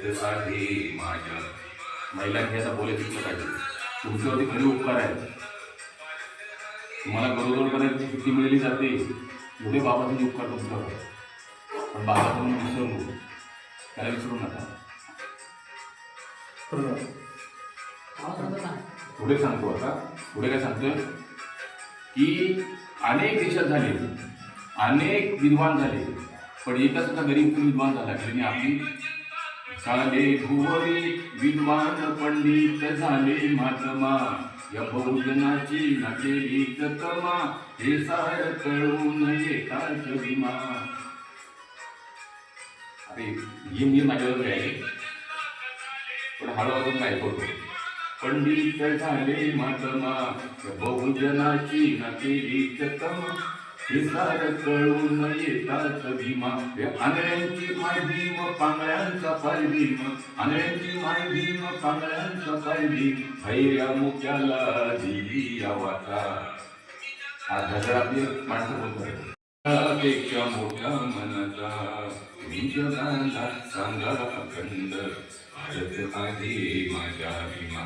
आहे माझ्या. महिलांनी आता बोलायचं शिकलं पाहिजे. तुमच्यावरती खरे उपकार आहेत. तुम्हाला बरोबर करायची सुट्टी मिळाली जाते, एवढे बाबाचे उपकार तुमच्यावर. पण बाबा म्हणून विसरू, त्याला विसरू नका. पुढे सांगतो आता. पुढे काय सांगतोय की अनेक देशात झाले, अनेक विद्वान झाले, पण एका सुद्धा गरीब विद्वान झाला की आपली झाले भुवरी विद्वान पंडित झाले महात्मा, या बहुजनाची नाकेली जतमा, हे सार कळून येतात विमा. अरे मी माझ्यावर आहे, पण हळूहळू काय करतो. पंडित झाले महात्मा, या बहुजनाची नाकेली जतमा, हे सार कळून येतात भीमा. आंधळ्यांची माय भीम पांगळ्यांचा पाय भीम, आंधळ्यांची माय भीम पांगळ्यांचा पाय भीम, भैर्या मुक्याला दिली आवाजा. हा धडा आपली माणसं बोलतात. पेक्षा मोठ्या मनाचा मी जगाला सांगा अखंड, भारत आहे माझ्या भीमा.